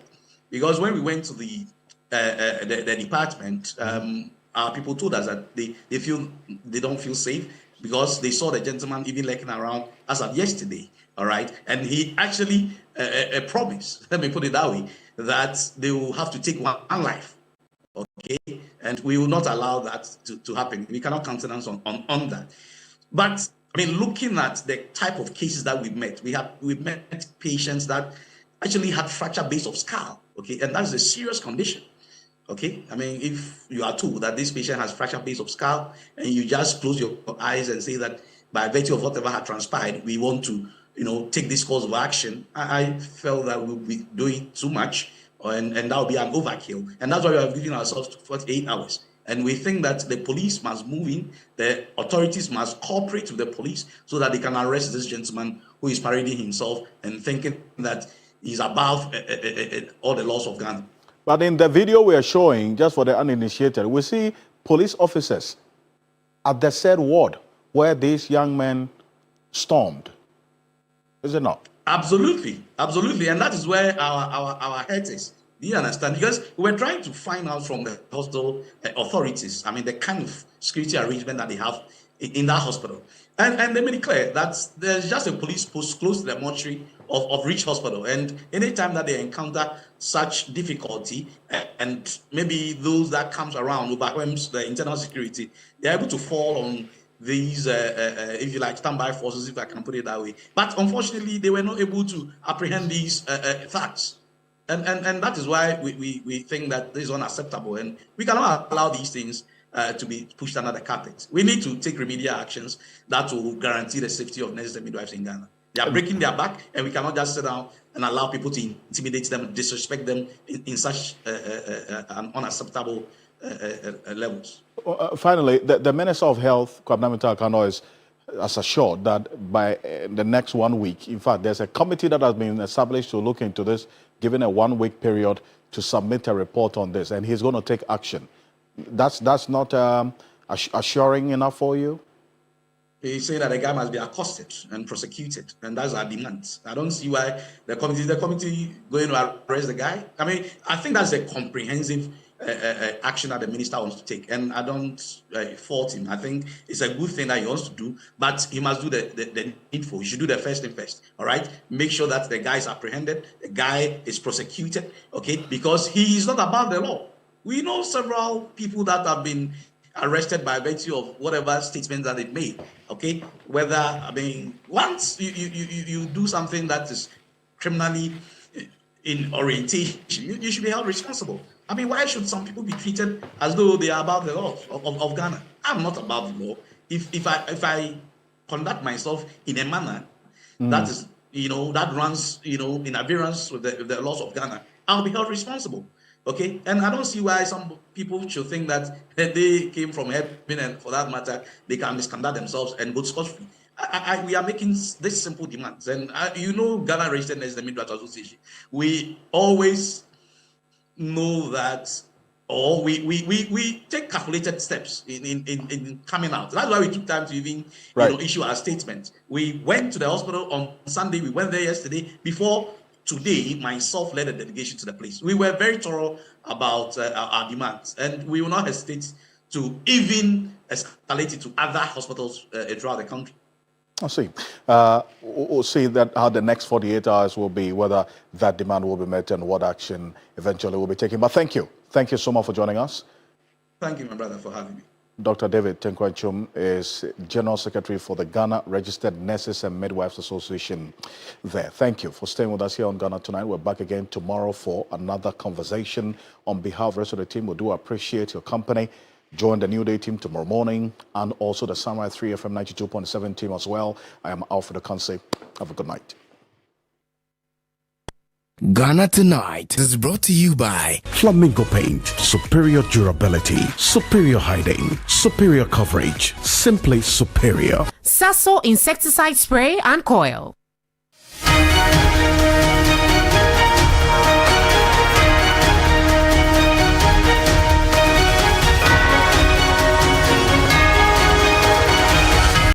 because when we went to the department, our people told us that they don't feel safe, because they saw the gentleman even lurking around as of yesterday. All right, and he actually promised, let me put it that way, that they will have to take one life. Okay, and we will not allow that to happen. We cannot countenance on that. But I mean, looking at the type of cases that we've met, we've met patients that actually had fracture base of skull. Okay, and that's a serious condition. Okay, I mean, if you are told that this patient has fractured base of skull and you just close your eyes and say that by virtue of whatever had transpired, we want to, take this course of action, I felt that we'll be doing too much, and that will be an overkill. And that's why we are giving ourselves 48 hours. And we think that the police must move in, the authorities must cooperate with the police so that they can arrest this gentleman who is parading himself and thinking that he's above all the laws of Ghana. But in the video we are showing, just for the uninitiated, we see police officers at the said ward where these young men stormed. Is it not? Absolutely, absolutely. And that is where our head is. Do you understand? Because we're trying to find out from the hospital authorities, I mean, the kind of security arrangement that they have in that hospital. And they made it clear that there's just a police post close to the mortuary of Rich Hospital. And anytime that they encounter such difficulty, and maybe those that comes around overwhelms the internal security, they're able to fall on these, if you like, standby forces, if I can put it that way. But unfortunately, they were not able to apprehend these thugs. And that is why we think that this is unacceptable. And we cannot allow these things to be pushed under the carpet. We need to take remedial actions that will guarantee the safety of nurses and midwives in Ghana. They are breaking their back, and we cannot just sit down and allow people to intimidate them, disrespect them in such unacceptable levels. Finally, the Minister of Health, Kwabena Mintah, has assured that by the next 1 week, in fact, there's a committee that has been established to look into this, given a 1 week period to submit a report on this, and he's going to take action. That's not assuring enough for you? He said that the guy must be accosted and prosecuted, and that's our demand. I don't see why the committee going to arrest the guy. I mean, I think that's a comprehensive action that the minister wants to take, and I don't fault him. I think it's a good thing that he wants to do, but he must do the needful. He should do the first thing first, all right? Make sure that the guy is apprehended, the guy is prosecuted, okay? Because he is not above the law. We know several people that have been arrested by virtue of whatever statements that they made, okay? Whether, I mean, once you do something that is criminally in orientation, you should be held responsible. I mean, why should some people be treated as though they are above the law of Ghana? I'm not above the law. If I conduct myself in a manner that is, that runs, in adherence with the laws of Ghana, I'll be held responsible. Okay, and I don't see why some people should think that they came from heaven, and for that matter, they can misconduct themselves and go scot-free. We are making this simple demands, and Ghana Registered Nurses and Midwives Association. We always know that, or we take calculated steps in coming out. That's why we took time to even issue our statement. We went to the hospital on Sunday. We went there yesterday before. Today, myself led a delegation to the place. We were very thorough about our demands, and we will not hesitate to even escalate it to other hospitals throughout the country. I see. We'll see how the next 48 hours will be, whether that demand will be met and what action eventually will be taken. But thank you. Thank you so much for joining us. Thank you, my brother, for having me. Dr. David Tenkwachum is General Secretary for the Ghana Registered Nurses and Midwives Association there. Thank you for staying with us here on Ghana Tonight. We're back again tomorrow for another conversation. On behalf of the rest of the team, we do appreciate your company. Join the New Day team tomorrow morning, and also the Samurai 3 FM 92.7 team as well. I am Alfred Ocansey. Have a good night. Ghana Tonight is brought to you by Flamingo Paint. Superior durability, superior hiding, superior coverage, simply superior. Sasso insecticide spray and coil.